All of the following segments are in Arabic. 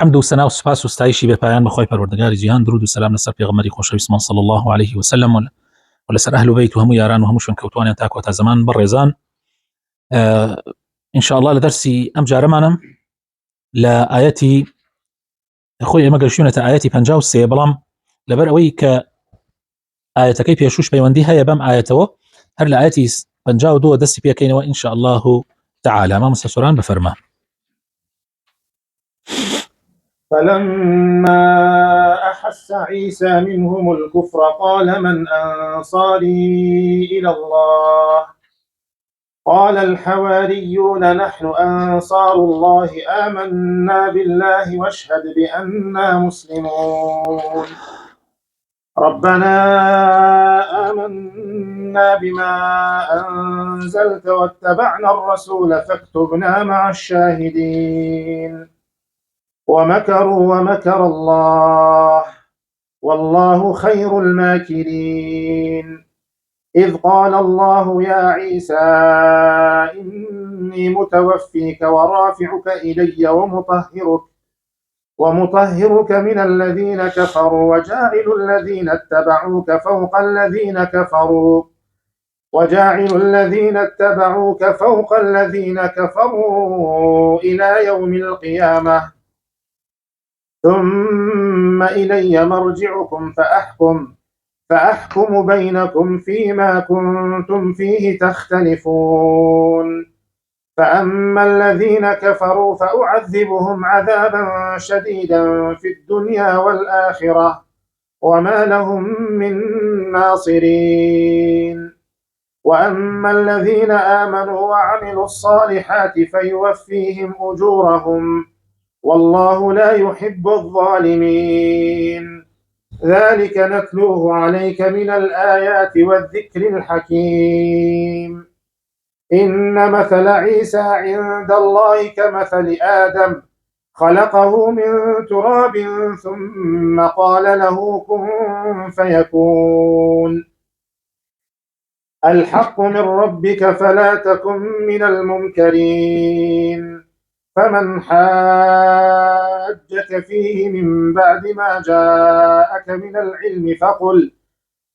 حمد و سنا و سپاس و ستایشی بێ پایان بەخوای پەروەردگاری جیهان، درود و سلام لەسەر پێغەمبەری خۆشەویستمان صلی الله عليه وسلم و لەسەر ئەهل و بەیت و هەموو یاران و هەموو شوێنکەوتوانیان تا کۆتا زەمان بەڕێزان. ئینشاء الله لە دەرسی ئەم جارەمانم لە ئاەتی خۆی ئێمە گەشتوونەتە ئاەتی 53، بەڵام لەبەر ئەوەی کە ئاەتەکەی پێشوش پەیوەندی هەیە بەم ئاەتەوە، هەر لە ئاەتی 52 دەستی پێکەینەوە ئینشاء الله تعالى. مامۆستا سۆران بفەرما. فلما أحس عيسى منهم الكفر قال من أنصاري إلى الله قال الحواريون نحن أنصار الله آمنا بالله واشهد بأننا مسلمون ربنا آمنا بما أنزلت واتبعنا الرسول فاكتبنا مع الشاهدين ومكروا ومكر الله والله خير الماكرين إذ قال الله يا عيسى إني متوفيك ورافعك إلي ومطهرك من الذين كفروا وجاعل الذين اتبعوك فوق الذين كفروا إلى يوم القيامة ثم إلي مرجعكم فأحكم بينكم فيما كنتم فيه تختلفون فأما الذين كفروا فأعذبهم عذابا شديدا في الدنيا والآخرة وما لهم من ناصرين وأما الذين آمنوا وعملوا الصالحات فيوفيهم أجورهم والله لا يحب الظالمين ذلك نتلوه عليك من الآيات والذكر الحكيم إن مثل عيسى عند الله كمثل آدم خلقه من تراب ثم قال له كن فيكون الحق من ربك فلا تكن من الممترين فمن حاجك فيه من بعد ما جاءك من العلم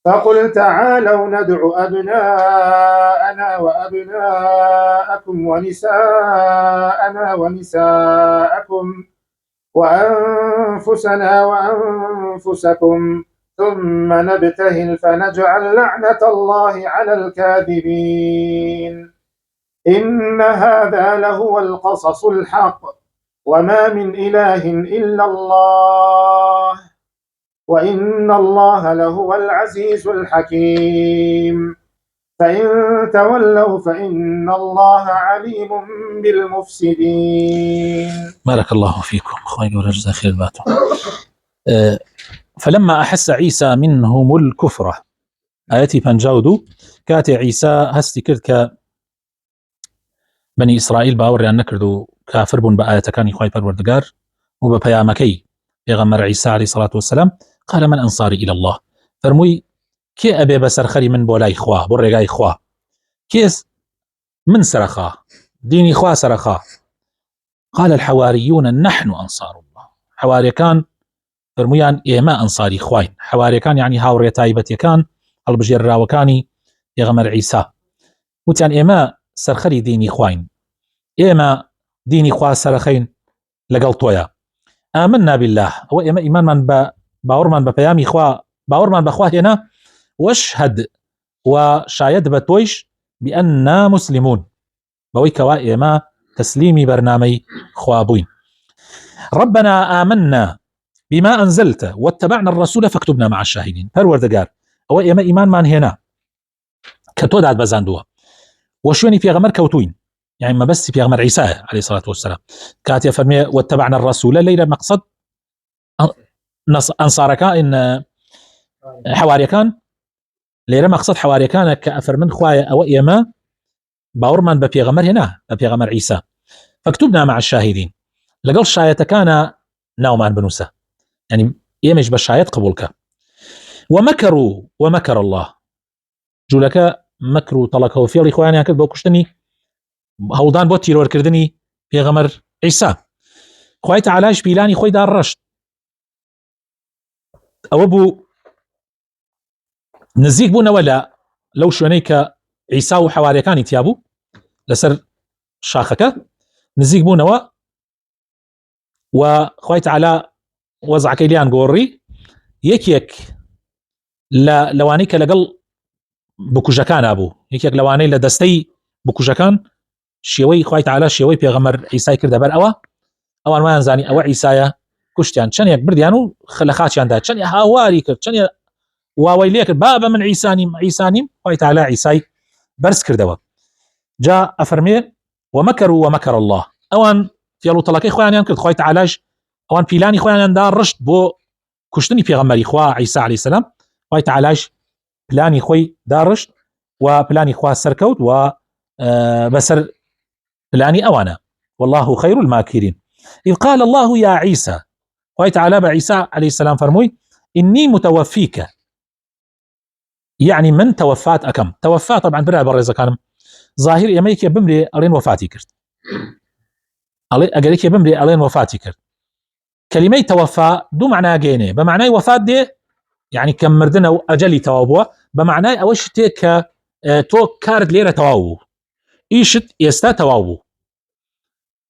فقل تعالوا ندع أبناءنا وأبناءكم ونساءنا ونساءكم وأنفسنا وأنفسكم ثم نبتهل فنجعل لعنة الله على الكاذبين إن هذا لهو القصص الحق وما من إله إلا الله وإن الله لهو العزيز الحكيم فإن تولوا فإن الله عليم بالمفسدين. بارك الله فيكم خوي ورجزا خير باتو. فلما أحس عيسى منهم الكفر آياتي 52 كاتي عيسى هستي كرد بني إسرائيل باوەڕیان نەکرد و کافر بوون بە ئاەتەکانی خوای پەروەردگار و بە پەیامەکەی پێغەمبەر عیسی عەلەیهی سەڵات وسەلام. قال من أنصاري إلى الله، فەرمووی کێ ئەبێ بەسەرخەری من بۆ لای خوا، بۆ ڕێگای خوا، کێس من سەرخا دینی خوا سەرخا. قال الحواريون نحن أنصار الله، حواریەکان فەرمویان ئێمە ئەنساری خواین. حواریەکان یعنی هاوڕێ تایبەتیەکان هەڵبژێرراوەکانی پێغەمبەر عیسی، وتیان ئێمە سەرخەری دینی خواین، ئێمە دینی خوا سەرخەین لەگەڵ تۆیە. آمنا بالله، ئەوە ئێمە ئیمانمان بە باوەڕمان بە پەیامی خوا باوەڕمان بەخوا هێنا، وەشهد و شاید بە تۆیش بأننا مسلمون، بەوەی کەوا ئێمە تەسلیمی بەرنامەی خوا بووین. ربنا آمنا بما أنزلت واتبعنا الرسول فاكتبنا مع الشاهدين. پەروەردگار ئەوە ئێمە ئیمانمان هێنا کە تۆ داد بەزاندووە و شوێنی پێغەمبەر کەوتوین، يعني مەبەستی پێغەمبەر عیسی عليه الصلاة والسلام. کاتێ فەرمێ واتبعنا الرسول لەیرە مەقسەد ئەنسارەکان حواریەکان، لێرە مەقسەد حواریەکانە کە ئەفەرمن خوایە ئەوە ئێمە باوەڕمان بە پێغەمبەر هێنا بە پێغەمبەر عیسی، فاكتبنا مع الشاهدين، لەگەڵ شایەتەکانە ناومان بنووسە، يعني ئێمەش بە شایەت قبولکە. ومكروا ومكر الله، جوولەکە مەکر و تەڵەکە و فێڵی خۆیانیان کرد بۆ کوشتنی هەوڵدان بۆ تیرۆرکردنی پێغەمبەر عیسی. خوای تعالیش پیلانی خۆی داڕشت ئەوە بوو نزیک بوونەوە لەو شوێنەی کە عیسا و حەواریەکانی تیا بوو لەسەر شاخەکە نزیک بوونەوە و خوای تعالی وەزعەکەی لیان گۆڕی یەکێک لەوانەی کە لەگەڵ بکوژەکان بوو یەکێک لەوانەی لە دەستەی بکوژەکان شێوەی خوای تعالی شێوەی پێغەمبەر عیسای کردە بەر ئەوان وایان زانی ئەوە عیسایە کوشتیان چەندێک بردیان و لە خاچیاندا چەندێ هاواری کرد چەندێ واوای لێ کرد بابە من عیسانیم خوای تعالی عیسای بەرز کردەوە جا ئەفەرمێ ومەکروا ومەکر الله ئەوان فێڵ و تەڵەکەی خۆیانیان کرد خوای تعالیش ئەوان پیلانی خۆیانیان داڕشت بۆ کوشتنی پێغەمبەری خوا عیسا عەلەیهی سەلام خوای تعالیش پلانی خۆی داڕشت و پلانی خوا سەرکەوت و بەسەر پلانی ئەوانە والله خير الماكرين إذ قال الله يا عيسى خوای تعالی بە عیسا عەلەیهی سەلام فەرمووی إني متوفيك يعني من توفات أكم توفى طبعا برا بەڕێزەکانم ظاهر ئێمەیەکێ بمرێ ئەڵێن وفاتی کرد ئەگەرێکێ بمرێ ئەڵێن وفاتی کرد کەلیمەی توفى دوو معنای گەێنێ بە معنای وفات دێ يعني کە مردنە و ئەجەلی تەواو بووە بە معنای ئەوە شتێک کە تۆ کارت لێرە تەواو بوو ئیشت ئێستا تەواو بوو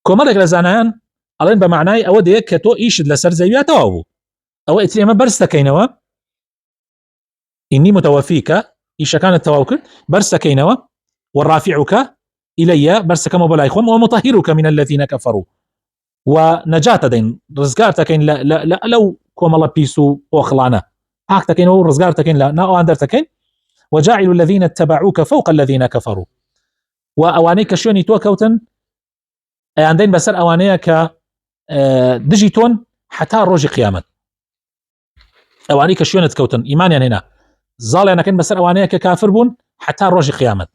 کۆمەڵێک لە زانایان ئەڵێن بە معنای ئەوە دێ کە تۆ ئیشت لەسەر زەویە تەواو بوو ئەوە ئیتر ئێمە بەرز دەکەینەوە إني متوفيك إيشكان التواوكل برسكينوا والرافعك إلي برسكم بلاي خوم ومطهرك من الذين كفروا ونجات دين رزقارتكين لا لو كوم الله بيسو وخلانا هاكتكين ورزقارتكين لا نا أندرتكين وجاعل الذين اتبعوك فوق الذين كفروا وأوانيك شوني توكوتن عندين بسر أوانيك دجيتون حتى روج قيامة أوانيك شوني تكوتن إيمان يعني هنا زال أنا كن بسر أوانيك كافر بون حتى روج قيامة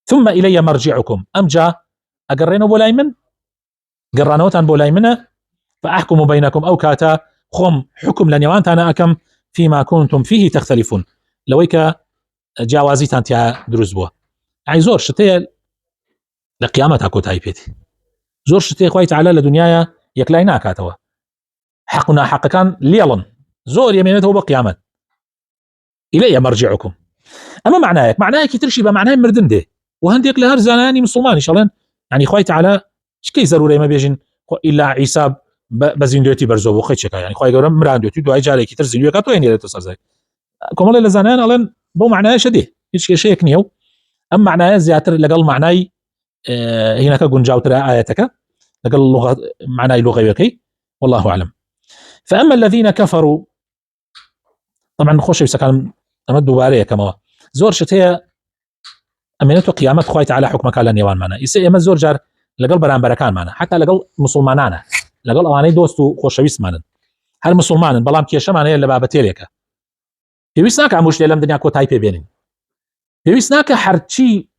ثم إلي مرجعكم أمجا أقرينو بولايمن قرانوتان بولايمنه فأحكم بينكم أو كاتا خم حكم لنيوانتانا أكم فيما كنتم فيه تختلفون لويك جاوازيتان تيا دروز بوا يعني زور شتي لقيامتها كوتاي بيتي زور شتي خوي تعالى لدنيايا يكلاينا كاتوا حقنا حق كان ليلن زور يمينته بقيامت إلي مرجعكم أما معناك ترشي بمعناه مردن ده وهنديك لهر زاناني مسلمان إن شاء الله يعني خوي تعالى شكي ضروري ما بيجين إلا عيسى بزيندوتي برزو وخيتشك يعني خوي قرم مراندوتي دو عجالي كتر زيندوتي كاتو يعني لتصار زي كمال لزانان ألين بو معناه شديه هيش شيء كنيو أما معناه زياتر لقل معناي هناك جنجاو ترى آياتك لقل اللغة معناي لغوي والله أعلم فأما الذين كفروا طبعا خوش يسكن أمدوا عليه كما زور شتى أمينته قيامة خوي تعالى حكمك على نيوان معنا يسي أما زور جار لقل بركان معنا حتى لقل مسلمانانا لقل أواني دوستو خوشويس معنا هل مسلمان بلام كيشة معنا اللي بابتيليك يويسناك عموش ليلم دنيا كو تايبي بينين يويسناك حرشي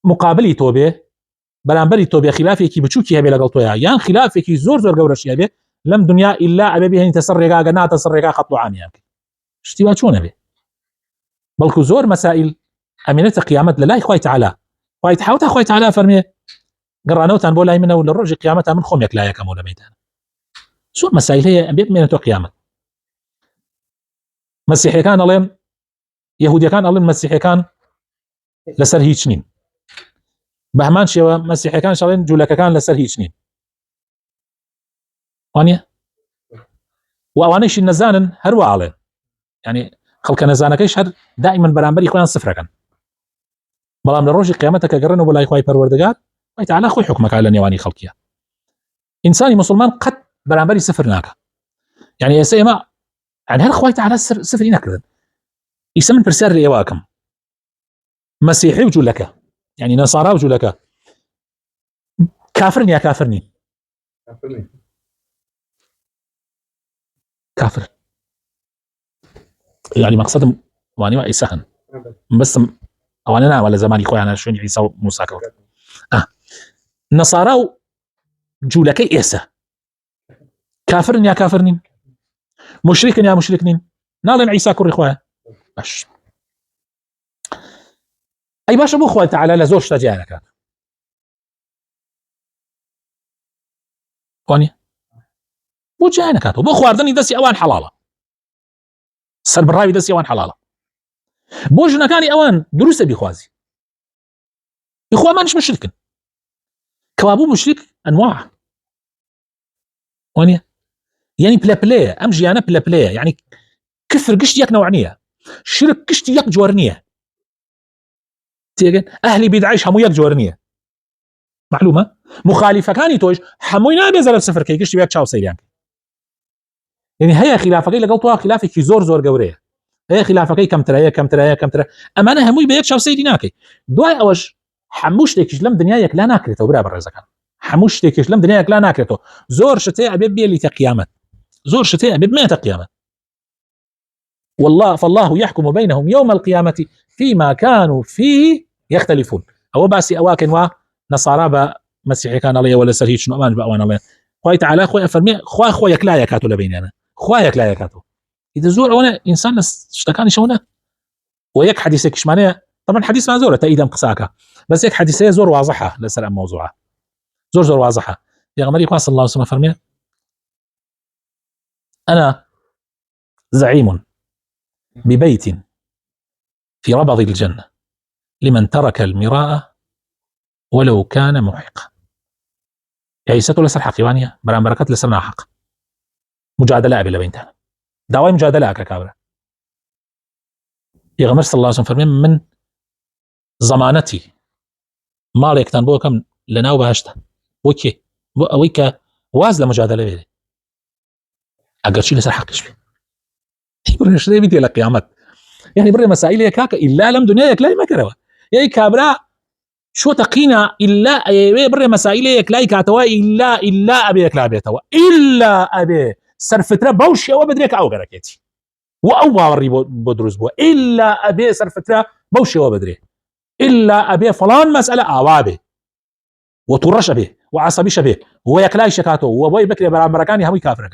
مقابلي توبه بلانبري توبه خلافي كي بچوكي هبي لقل تويا يان خلافي كي زور قورشي هبي لم دنيا إلا أبي بيهن تسرقا قنا تسرقا خطو عاميانك شتيوا چون هبي بلكو زور مسائل أمينة قيامة لله خوي تعالى خوي تحاوتا خوي تعالى فرمي قرانوتان بولاي منه للرجي قيامتها من خميك لا يكمل ميدان زور مسائل هي أمينة قيامة مسيحي كان ألين يهودي كان ألين مسيحي كان لسر هيچنين بهمان شوا مسيحي كان شالين جولك كان لسر هيچنين وانيا وأوانيش النزانن هروا علين يعني خلق نزانك يشهد دائما برامبري خوان صفر كان بلام لروج قيامتك قرنوا بلا خوي پروردگار خوي تعالى خوي حكمك على نيواني خلقيا انساني مسلمان قد برامبري صفر ناكا يعني يسيما عن هل خوي تعالى صفر ناكا يسمن برسال ريواكم مسيحي وجولك يعني نصارى وجولك كافرني يا كافرني كافر يعني مقصد واني واي سهن بس اواننا ولا زماني خويا انا شنو عيسى وموسى كوت نصارى جولك ايسا كافرني يا كافرني مشرك يا مشركني نالن عيسى كوري خويا باش اي باش ابو خويا تعالى لزوج تجانا كان واني بۆ جیای نکاتەوە بۆ خواردنی دەستی ئەوان حەڵاڵە سەربڕاوی دەستی ئەوان حەڵاڵە بۆ ژنەکانی ئەوان دروستە بیخوازی بخوامانش مشرکن کەوابوو مشرک ئەنواع وانە یعنی پلەپلەیە ئەم ژیانە پلەپلەیە یعنی کفر گشت یەک نەوع نییە شرک گشتی یەک جۆر نییە تێگەن ئەهلی بیدعەش هەموو یەک جۆر نییە معلومە مخالیفەکانی تۆش هەمووی نابێ زەرەر سفرکەی گشتی یەک چاوسەیریان یعنی هەیە خلافەکەی لەگەڵ تۆ خلافێکی زۆر گەورەیە هەیە خلافەکەی کەمترە ئەمانە هەمووی بە یەک چاوسەیری ناکەی دوای ئەوەش هەموو شتێکیش لەم دنیا یەکلا ناکرێتەوە برا بەڕێزەکان هەموو شتێکیش لەم دنیا یەکلا ناکرێتەوە زۆر شتێ ئەبێ بێلیتە قیامەت زۆر شتێ ئەبێ بمێتە قیامەت والله فالله يحكم بينهم يوم القيامة فيما كانوا فيه يختلفون أو باسي أواكن ونصارى بمسيحي كان الله ولا سرهيد شنو أمان بأوان الله خوي تعالى خوي أفرمي خوي يكلا يكاتو لبيني أنا خوي يكلا يكاتو إذا زور أولا إنسان اشتكاني شونه ويك حديثك إيش معناه طبعا حديث ما زورة تأييدا قساكا بس يك حديثية زور واضحة لسلام موضوعة زور واضحة يا غمري صلى الله عليه وسلم فرمي أنا زعيم ببيت في ربض الجنة لمن ترك المراء ولو كان محقا عيسى لسر حقيوانية بران بركات لسرنا حق مجادلة أبي لبينتان دعوة مجادلة ككابرة يغمر صلى الله عليه وسلم فرمي من ضمانتي مالك تنبوه كم لناو بهشته وكي ويك واز لمجادلة بيدي أقل شي لسر حقش بي يبرن شدي بيدي لقيامت يعني بري مسائل يكاك إلا لم دنيا يكلاي ما كروا يا كابرا شو تقينا إلا بري مسائل يكلاي كاتوا إلا أبي يكلا بيتوا إلا أبي سرفترة بوشي وبدريك أو غركتي وأو وري بدرس بو إلا أبي سرفترة بوشي وبدري إلا أبي فلان مسألة أوابي وطرش أبي وعصبيش أبي ويكلاي شكاتو وبوي بكري برامركاني همي كافرك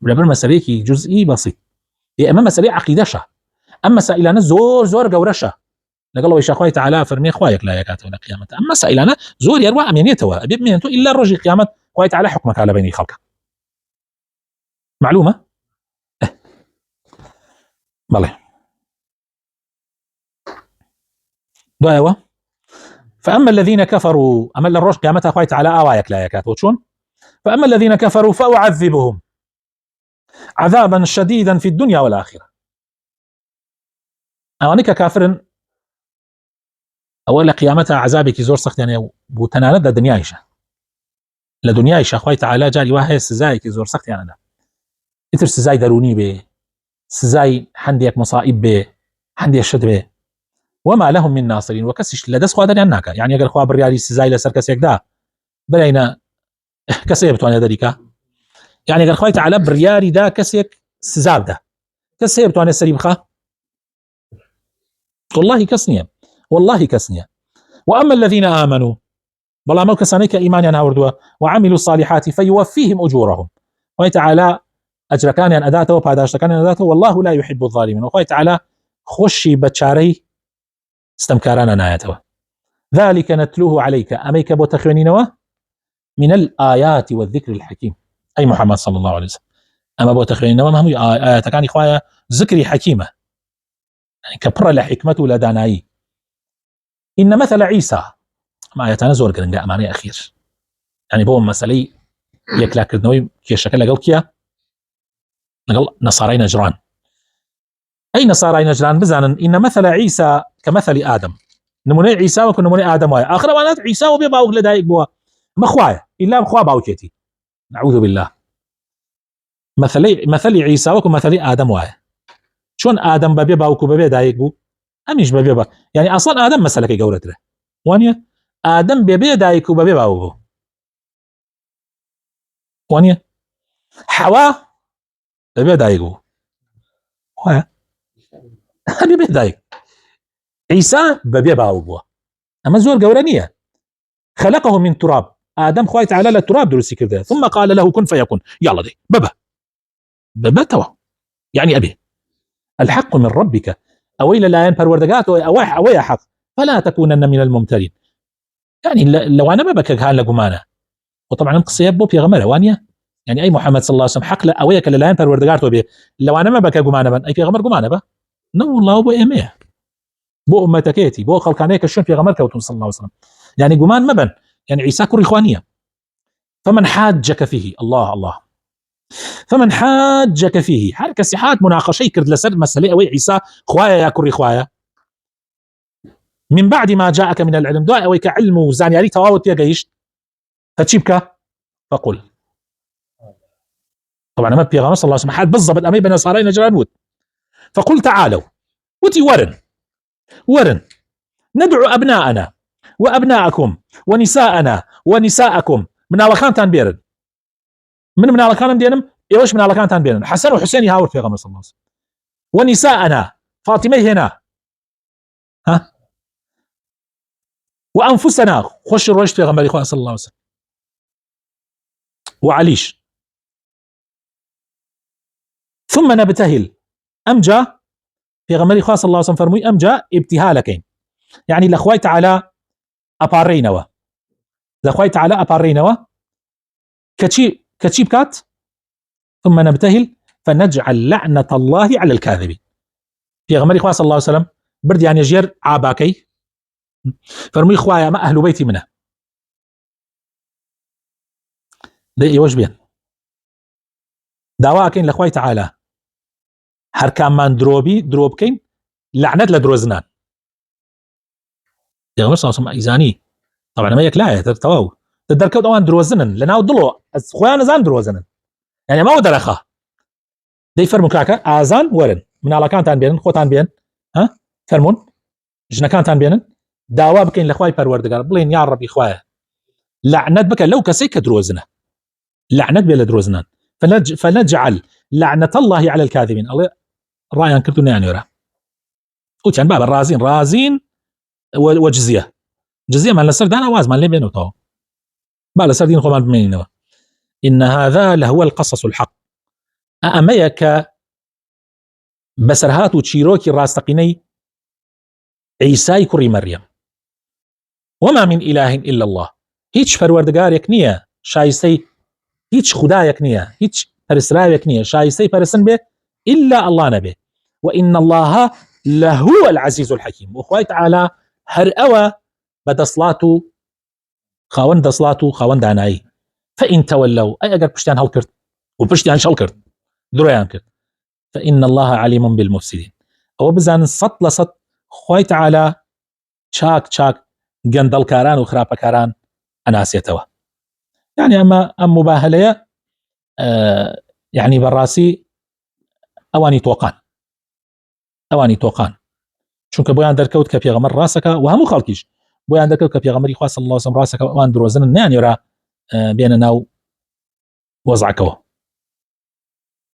لبر مسألة جزئي بسيط يا أما مسألة عقيدة أما سائلنا زور جورشة لقال الله خوي تعالى فرمي خوايك لا يكاتو لقيامة أما سائلنا زور يروى أمينيته أبي بمينته إلا الرجل قيامة خوي تعالى حكمك على بين خلقه معلومة بله دعوة فأما الذين كفروا أما الرجل قيامتها خوي تعالى آوايك لا يكاتو شون فأما الذين كفروا فأعذبهم عذابا شديدا في الدنيا والآخرة أوانيك كافرن أول قيامتها عذابك زور سخت يعني بوتنالد الدنيا عيشة لدنيا عيشة خوي تعالى جاري واحد سزايك زور سخت يعني أنا إتر سزاي دروني به سزاي حنديك مصائب به حندي الشد به وما لهم من ناصرين وكسش لدس خوادر عنك يعني أقل خواب الريالي سزاي لسر كسيك دا بلينا كسيب تواني ذلك يعني أقل خوي تعالى بريالي دا كسيك سزاب دا كسيب تواني السريب خا والله كسنية وأما الذين آمنوا بلا مو كسانيك إيمان ينهوردوا وعملوا الصالحات فيوفيهم أجورهم خوي تعالى أجر كان ين أداته وباداشت كان ين أداته والله لا يحب الظالمين وخوي تعالى خشي بتشاري استمكارنا نايته ذلك نتلوه عليك أميك بوتخينينوا من الآيات والذكر الحكيم أي محمد صلى الله عليه وسلم أما بوتخينينوا ما هم آيات كان إخوايا ذكري حكيمة يعني كبر لحكمته لداناي إن مثل عيسى ما يتنزل قرنجاء معني أخير يعني بوم مسألي يكلا كردنوي كي شكل لقل كيا لقل نصاري نجران أي نصاري نجران بزانا إن مثل عيسى كمثل آدم نموني عيسى وكن نموني آدم وايا آخر وانات عيسى وبيباوك لدايك بوا مخوايا إلا مخوا باوكيتي نعوذ بالله مثل عيسى وكن مثل آدم وايا شون آدم ببيباوك وببي دايك بو أميش ببيبا يعني أصلا آدم مسألة قولتره وانيا آدم ببي دايك وببي باوكو وانيا حواء ببي دايك بو وانيا ببي دايك عيسى ببي باوكو أما زور قورانية خلقه من تراب آدم خوي تعالى للتراب درسي كذا ثم قال له كن فيكون يلا دي بابا توا يعني أبي الحق من ربك أويل لا ينفر وردقات أوي حق فلا تكونن من الممترين يعني لو أنا ما بكك هان لقمانة وطبعا نقصي يبو في غمرة وانيا يعني أي محمد صلى الله عليه وسلم حق لا أويك للاين پروردگار تو به لو أنا ما بك گمان بن أي پیغمبر گمان به نو الله بو إمه بو أمتكيتي بو خلقانيك الشن پیغمبر كوتون صلى الله عليه وسلم يعني گمان ما بن يعني عيسى كر إخوانية فمن حاجك فيه الله فمن حاجك فيه هر کسی حاد مناقشه کرد لسر مسألة أوي عيسى خوايا يا كر إخوايا من بعد ما جاءك من العلم دعاء أوي كعلم وزانياري تواوت يا جيش فتشيبك فقل طبعا ما بيغمر صلى الله عليه وسلم حال بالضبط أمي بين صارين جرانوت فقل تعالوا وتي ورن ندعو أبناءنا وأبناءكم ونساءنا ونساءكم من على كان تنبيرن من على كان دينم إيش من على كان تنبيرن حسن وحسين يهاور في غمر صلى الله عليه وسلم ونساءنا فاطمة هنا ها وأنفسنا خش الرشد في غمر إخوان صلى الله عليه وسلم وعليش ثم نبتهل أمجى في غمر إخوان صلى الله عليه وسلم فرمي أمجى ابتهالكين يعني لأخوي تعالى أبارينوا لأخوي تعالى أبارينوا كتشي بكات ثم نبتهل فنجعل لعنة الله على الكاذبين في غمر إخوان صلى الله عليه وسلم برد يعني جير عاباكي فرمي إخوايا ما أهل بيتي منه ده إيوش بين داواكين لأخوي تعالى هر كمان دروبكين لعنت لدروزنان يا غمر صلى الله عليه وسلم إيزاني طبعا ما يكلاية ترتواو تدركوا دوان دروزنن لناو ضلوا خويا زان دروزنن يعني ما هو درخه دي فرمو كاكا آزان ورن من على كانتان بينن خوتان بين ها فرمون جنا كانتان بينن داوا بكين لخواي پروردگار بلين يا ربي خوايا لعنت بك لو كسيك دروزنه لعنت بلا دروزنان فنجعل لعنة الله على الكاذبين الله رايان كرتون يعني ورا وكان باب رازين وجزيه جزيه ما لسر دانا واز ما لي بينو تو با لسر دين خو بينو ان هذا لهو القصص الحق أأميك بسرهات وتشيروكي راستقيني عيسى كري مريم وما من إله إلا الله هيتش پروردگارك نية شايستي هيتش خدايك نية هيتش پرسراوك نية شايستي پرسن به إلا الله نبي وإن الله لهو العزيز الحكيم وخواي تعالى هر أوى بدصلاتو خاون دصلاتو خاون داناي فإن تولوا أي أقر بشتان هالكرت وبشتان شالكرت درويان كرت فإن الله عليم بالمفسدين أو بزان سط لسط خواي تعالى چاك قندل كاران وخراب كاران أناسيتوا يعني أما مباهلة يعني براسي أواني توقان چونك بويان دركوت كبيغمر راسك وهمو خلقيش بويان دركوت كبيغمر إخوة صلى الله عليه وسلم راسك وان دروزن نان يرى بيننا وضعكوا